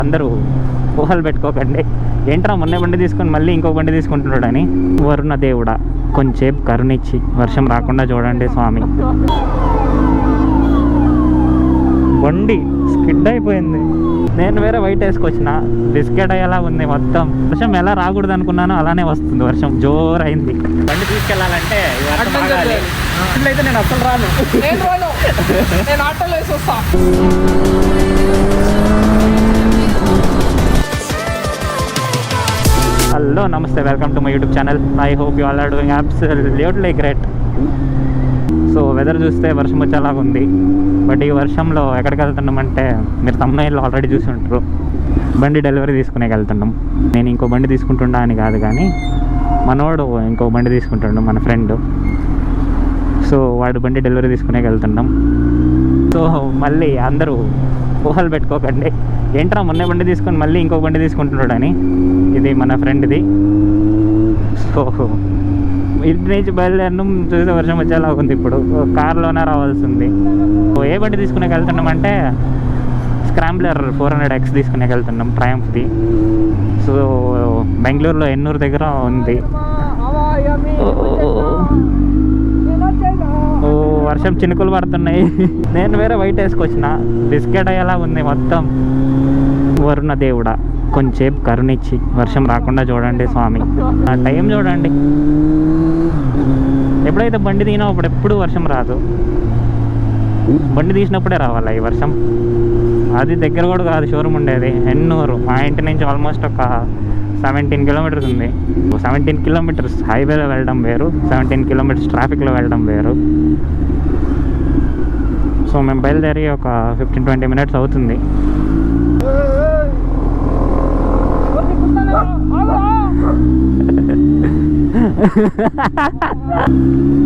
అందరూ ఊహలు పెట్టుకోకండి. ఏంట్రా మొన్న బండి తీసుకొని మళ్ళీ ఇంకో బండి తీసుకుంటున్నాడని. వరుణ దేవుడా కొంచెంసేపు కరుణిచ్చి వర్షం రాకుండా చూడండి స్వామి. బండి స్కిడ్ అయిపోయింది. నేను వేరే వైట్ వేసుకొచ్చిన, బిస్కెట్ అయ్యేలా ఉంది మొత్తం. వర్షం ఎలా రాకూడదు అనుకున్నానో అలానే వస్తుంది. వర్షం జోరైంది. బండి తీసుకెళ్ళాలంటే అయితే నేను అసలు రాను. నేను ఆటోలో వేసి వస్తా. Hello namaste, welcome to my YouTube channel. I hope you all are doing absolutely great. So weather చూస్తే వర్షం వచ్చేలాగా ఉంది. బట్ ఈ వర్షంలో ఎక్కడికి వెళ్తున్నామంటే మీరు తమ్ముళ్ళు ఆల్రెడీ చూసి ఉంటారు. బండి డెలివరీ తీసుకునే వెళ్తున్నాం. నేను ఇంకో బండి తీసుకుంటుండా అని కాదు, కానీ మనోడు ఇంకో బండి తీసుకుంటుండు, మన ఫ్రెండ్. సో వాడు బండి డెలివరీ తీసుకునే వెళ్తున్నాం. సో మళ్ళీ అందరూ ఊహలు పెట్టుకోకండి. ఏంట్రా మొన్న బండి తీసుకొని మళ్ళీ ఇంకో బండి తీసుకుంటున్నాడని. ఇది మన ఫ్రెండ్ది. సో ఇంటి నుంచి బయలుదేరడం చూసే వర్షం వచ్చేలా ఉంది. ఇప్పుడు కార్లోనే రావాల్సింది. ఏ బండి తీసుకునే వెళ్తున్నామంటే స్క్రాంబ్లర్ 400X తీసుకునే వెళ్తున్నాం, ట్రయంఫ్ది. సో బెంగళూరులో ఎన్నూరు దగ్గర ఉంది. వర్షం చినుకులు పడుతున్నాయి. నేను వేరే వైట్ వేసుకొచ్చిన, బిస్కెట్ అయ్యేలా ఉంది మొత్తం. వరుణ దేవుడా కొంచెంసేపు కరుణిచ్చి వర్షం రాకుండా చూడండి స్వామి. ఆ టైం చూడండి. ఎప్పుడైతే బండి తీసినా అప్పుడు ఎప్పుడు వర్షం రాదు. బండి తీసినప్పుడే రావాలా ఈ వర్షం. అది దగ్గర కూడా కాదు, షోరూమ్ ఉండేది ఎన్నూరు. మా ఇంటి నుంచి ఆల్మోస్ట్ ఒక 17 కిలోమీటర్స్ ఉంది. 17 కిలోమీటర్స్ హైవేలో వెళ్ళడం వేరు, 17 కిలోమీటర్స్ ట్రాఫిక్లో వెళ్ళడం వేరు. సో మేము బయలుదేరి ఒక 15-20 మినిట్స్ అవుతుంది.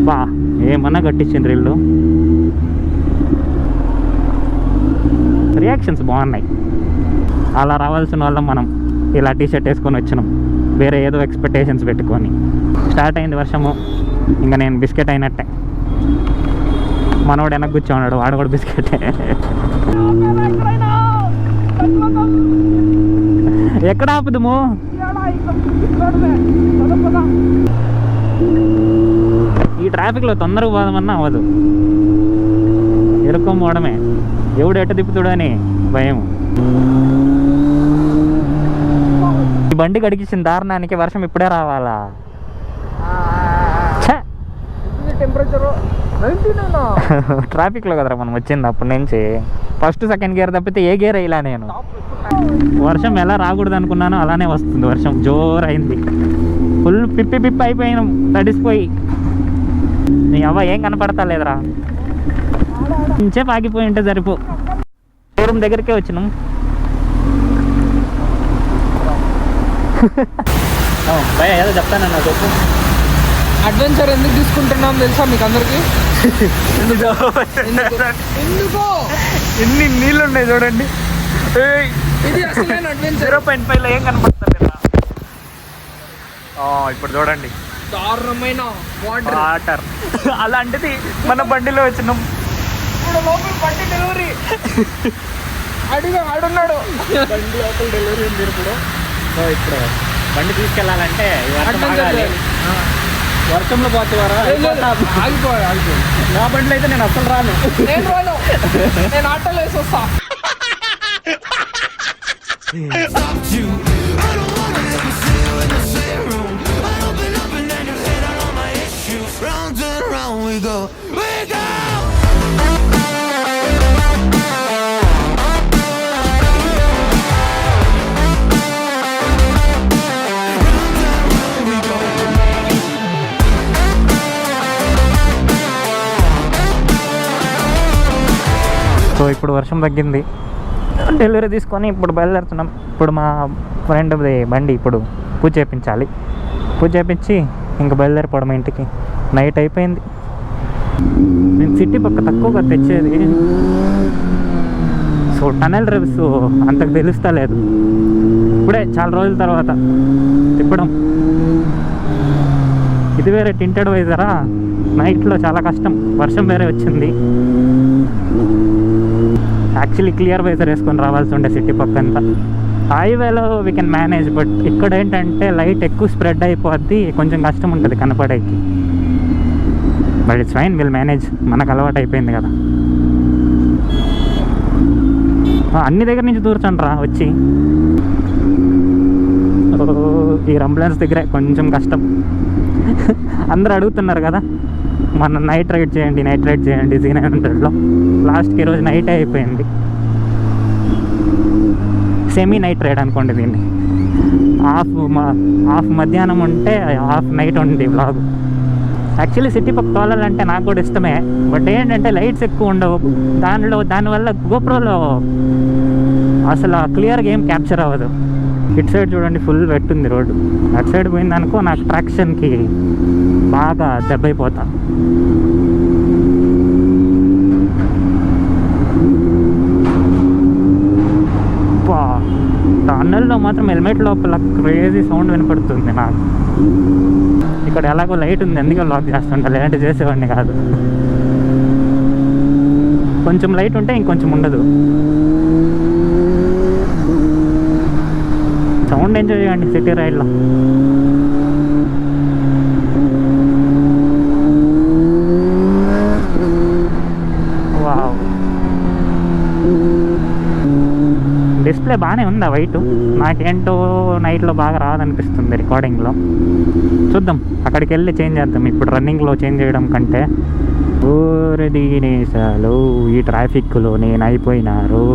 బా ఏమన్నా కట్టించిండ్రు వీళ్ళు. రియాక్షన్స్ బాగున్నాయి. అలా రావాల్సిన వాళ్ళం మనం ఇలా టీషర్ట్ వేసుకొని వచ్చినాం, వేరే ఏదో ఎక్స్పెక్టేషన్స్ పెట్టుకొని. స్టార్ట్ అయింది వర్షము. ఇంకా నేను బిస్కెట్ అయినట్టే. మనోడు వెనక్కి కూర్చోన్నాడు, వాడు కూడా బిస్కెటే. ఎక్కడ ఆపుదము? ఈ ట్రాఫిక్లో తొందరగా పోదామన్నా అవ్వదు, ఇరుక్కొని పోవడమే. ఎవడు ఎట్ట తిప్పుతాడని భయం. ఈ బండి గడికిచ్చిన దారుణానికి వర్షం ఇప్పుడే రావాలా? ట్రాఫిక్లో కదరా మనం వచ్చింది. అప్పటి నుంచి ఫస్ట్ సెకండ్ గేర్ తప్పితే ఏ గేర్ వేయలా నేను. వర్షం ఎలా రాకూడదు అనుకున్నానో అలానే వస్తుంది. వర్షం జోరైంది. ఫుల్ పిప్పి అయిపోయినాం, తడిసిపోయి. నీ అవ్వ ఏం కనపడతా లేదురా. ఇంచేపు ఆగిపోయి ఉంటే సరిపో. షోరూమ్ దగ్గరికే వచ్చినాం. భయ ఏదో చెప్తానన్నా చెప్పు. అడ్వెంచర్ ఎందుకు తీసుకుంటున్నాం తెలుసా మీకు అందరికి? ఎన్ని నీళ్ళు ఉన్నాయి చూడండి. ఇది అసలైన అడ్వెంచర్. 0.5లో ఏం కనపడతలేదా? ఇప్పుడు చూడండి, దారుణమైన వాటర్. అలాంటిది మన బండిలో వచ్చినాం. ఇప్పుడు లోపల బండి డెలివరీ ఆడున్నాడు. బండి లోపల డెలివరీ ఉంది. ఇప్పుడు బండి తీసుకెళ్ళాలంటే వర్షంలో పోతావారా? ఆగిపోయి నా బండిలో అయితే నేను అసలు రాను. నేను ఆటోలో వేసి వస్తా. సో ఇప్పుడు వర్షం తగ్గింది, డెలివరీ తీసుకొని ఇప్పుడు బయలుదేరుతున్నాం. ఇప్పుడు మా ఫ్రెండ్ది బండి ఇప్పుడు పూజ చేయించాలి. పూజ చేయించి ఇంకా బయలుదేరిపోవడం ఇంటికి. నైట్ అయిపోయింది. నేను సిటీ పక్క తక్కువగా తెచ్చేది. సో టనల్ రివ్స్ అంతకు తెలుస్తా లేదు. ఇప్పుడే చాలా రోజుల తర్వాత తిప్పడం. ఇది వేరే టింటెడ్ వైజరా, నైట్లో చాలా కష్టం. వర్షం వేరే వచ్చింది. యాక్చువల్లీ క్లియర్ వైజర్ వేసుకొని రావాల్సి ఉండే సిటీ పక్కంతా. హైవేలో వీ కెన్ మేనేజ్, బట్ ఇక్కడ ఏంటంటే లైట్ ఎక్కువ స్ప్రెడ్ అయిపోద్ది, కొంచెం కష్టం ఉంటుంది కనపడేకి. But it's fine, will manage, మనకు అలవాటు అయిపోయింది కదా. అన్ని దగ్గర నుంచి దూర్చండి రా వచ్చి. ఈ అంబులెన్స్ దగ్గరే కొంచెం కష్టం. అందరూ అడుగుతున్నారు కదా మన నైట్ రైడ్ చేయండి Z900లో. లాస్ట్కి ఈరోజు నైట్ అయిపోయింది. సెమీ నైట్ రైడ్ అనుకోండి దీన్ని. హాఫ్ మధ్యాహ్నం ఉంటే హాఫ్ నైట్ ఉంది వ్లాగ్. యాక్చువల్లీ సిటీ పక్క తోలాలంటే నాకు కూడా ఇష్టమే, బట్ ఏంటంటే లైట్స్ ఎక్కువ ఉండవు దానివల్ల గోప్రోలో అసలు క్లియర్గా ఏం క్యాప్చర్ అవ్వదు. ఇటు సైడ్ చూడండి ఫుల్ వెట్ ఉంది రోడ్డు. అటు సైడ్ పోయిందనుకో నాకు ట్రాక్షన్కి బాగా దెబ్బైపోతా. టన్నెల్లో మాత్రం హెల్మెట్ లోపల క్రేజీ సౌండ్ వినపడుతుంది నాకు. ఇక్కడ ఎలాగో లైట్ ఉంది అందుకే లాక్ చేస్తుంటా, లేదంటే చేసేవాడిని కాదు. కొంచెం లైట్ ఉంటే ఇంకొంచెం ఉండదు. సౌండ్ ఎంజాయ్ చేయండి సిటీ రైడ్లో. వావ్, డిస్ప్లే బాగానే ఉందా వైట్. నాకేంటో నైట్లో బాగా రాదనిపిస్తుంది రికార్డింగ్లో. చూద్దాం, అక్కడికి వెళ్ళి చేంజ్ చేద్దాం. ఇప్పుడు రన్నింగ్లో చేంజ్ చేయడం కంటే. ఊరి దీనేసాలు ఈ ట్రాఫిక్లో నేను అయిపోయినారు.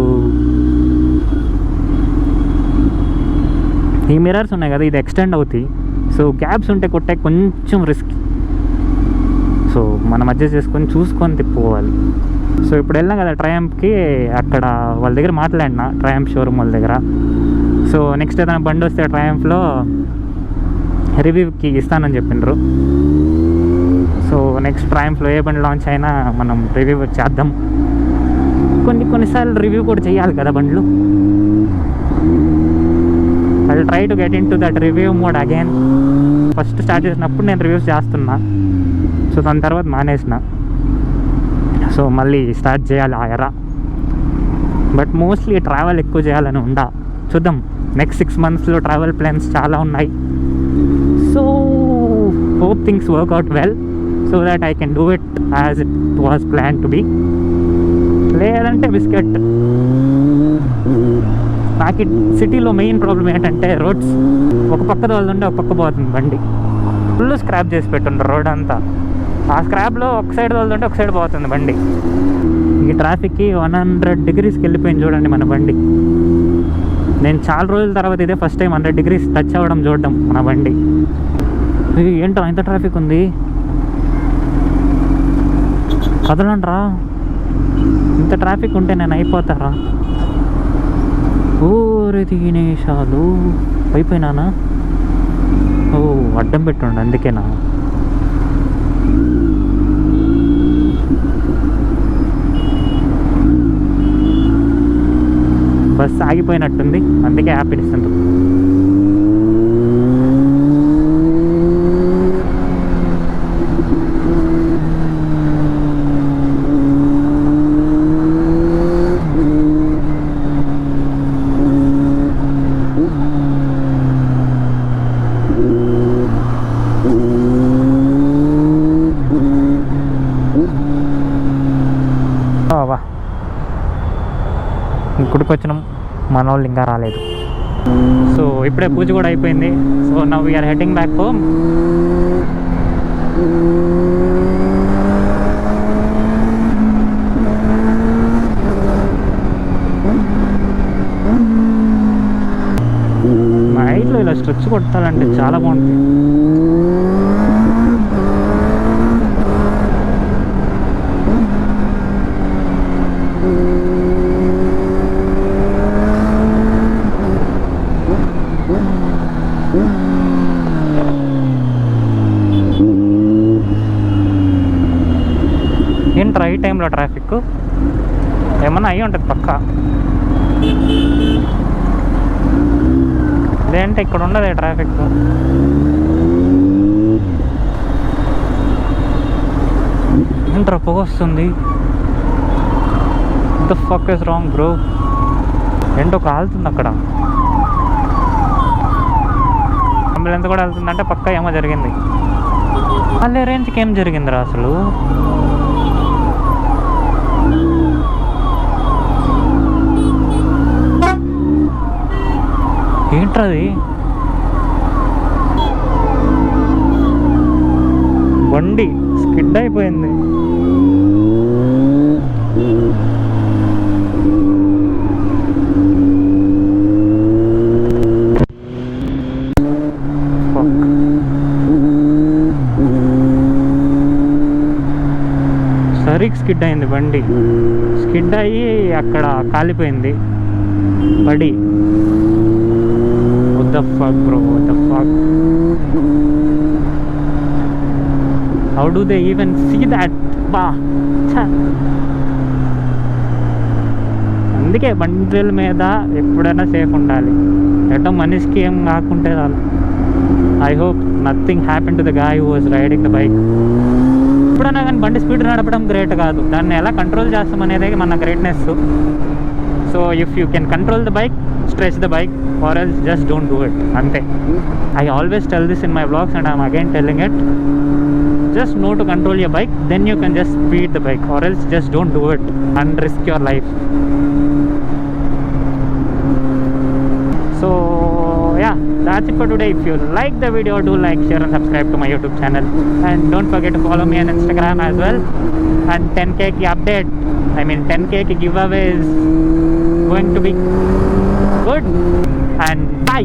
ఈ మిరర్స్ ఉన్నాయి కదా, ఇది ఎక్స్టెండ్ అవుతాయి. సో గ్యాప్స్ ఉంటే కొట్టే కొంచెం రిస్క్. సో మనం అడ్జస్ట్ చేసుకొని చూసుకొని తిప్పుకోవాలి. సో ఇప్పుడు వెళ్ళాం కదా ట్రయంఫ్కి, అక్కడ వాళ్ళ దగ్గర మాట్లాడినా, ట్రయంఫ్ షోరూమ్ వాళ్ళ దగ్గర. సో నెక్స్ట్ ఏదైనా బండి వస్తే ట్రయంఫ్లో రివ్యూకి ఇస్తానని చెప్పిండ్రు. సో నెక్స్ట్ ట్రయంఫ్లో ఏ బండి లాంచ్ అయినా మనం రివ్యూ చేద్దాం. కొన్నిసార్లు రివ్యూ కూడా చేయాలి కదా బండ్లు. I will try to get in to that review mode again. First start చేసినప్పుడు నేను రివ్యూస్ చేస్తున్నా, సో దాని తర్వాత మానేసిన. సో మళ్ళీ స్టార్ట్ చేయాలి ఆ ఎరా. బట్ మోస్ట్లీ ట్రావెల్ ఎక్కువ చేయాలని ఉండా. చూద్దాం, నెక్స్ట్ 6 monthsలో ట్రావెల్ ప్లాన్స్ చాలా ఉన్నాయి. So hope things work out well so that I can do it as it was plan to be. లేదంటే బిస్కెట్. నాకు సిటీలో మెయిన్ ప్రాబ్లం ఏంటంటే రోడ్స్. ఒక పక్క తోలుతుంటే ఒక పక్క పోతుంది బండి. ఫుల్ స్క్రాప్ చేసి పెట్టుండ్రు రోడ్ అంతా. ఆ స్క్రాప్లో ఒక సైడ్ తోలుతుంటే ఒక సైడ్ పోతుంది బండి. ఈ ట్రాఫిక్కి 100 degreesకి వెళ్ళిపోయింది చూడండి మన బండి. నేను చాలా రోజుల తర్వాత ఇదే ఫస్ట్ టైం 100 degrees టచ్ అవ్వడం చూడడం మన బండి. ఏంటో ఇంత ట్రాఫిక్ ఉంది, కదలండ్రా. ఇంత ట్రాఫిక్ ఉంటే నేను అయిపోతారా? ఊరి తినేశాలు అయిపోయినానా? ఓ అడ్డం పెట్టుండ అందుకేనా? బస్ ఆగిపోయినట్టుంది, అందుకే హ్యాపీనెస్ ఉంటుంది. గుడికి వచ్చినాం, మన వాళ్ళు ఇంకా రాలేదు. సో ఇప్పుడే పూజ కూడా అయిపోయింది. So now we are heading back home. నైట్లో ఇలా స్ట్రెచ్ కొట్టాలంటే చాలా బాగుంటుంది. ఏంటి రైట్ టైంలో ట్రాఫిక్ ఏమన్నా అయ్యి ఉంటుంది పక్క. లేదంటే ఇక్కడ ఉండదు ట్రాఫిక్. ఏంట్రా పొగ వస్తుంది? The fuck is wrong bro. ఏంటో కాలుతుంది అక్కడ. అంబులెన్స్ కూడా వెళ్తుందంటే పక్క ఏమో జరిగింది. మళ్ళీ రేంజ్కి ఏం జరిగిందిరా అసలు? ఏంట్రది? బండి స్కిడ్ అయిపోయింది. సరిగ్గా స్కిడ్ అయింది బండి. స్కిడ్ అయ్యి అక్కడ కాలిపోయింది బడి. What the fuck bro, what the fuck? How do they even see that? అందుకే బండిల మీద ఎప్పుడైనా సేఫ్ ఉండాలి. ఎటో మనిషికి ఏం కాకుంటే చాలు. I hope nothing happen to the guy who was riding the bike. ఎప్పుడైనా కానీ బండి స్పీడ్ నడపడం గ్రేట్ కాదు, దాన్ని ఎలా కంట్రోల్ చేస్తాం అనేది మన greatness. So if you can control the bike, stretch the bike, or else just don't do it. Ante I always tell this in my vlogs and I'm again telling it. Just know to control your bike, then you can just speed the bike, or else just don't do it and risk your life. So yeah, that's it for today. If you like the video, do like, share and subscribe to my YouTube channel, and don't forget to follow me on Instagram as well. And 10k ki update, I mean 10k ki giveaway is going to be good. And bye.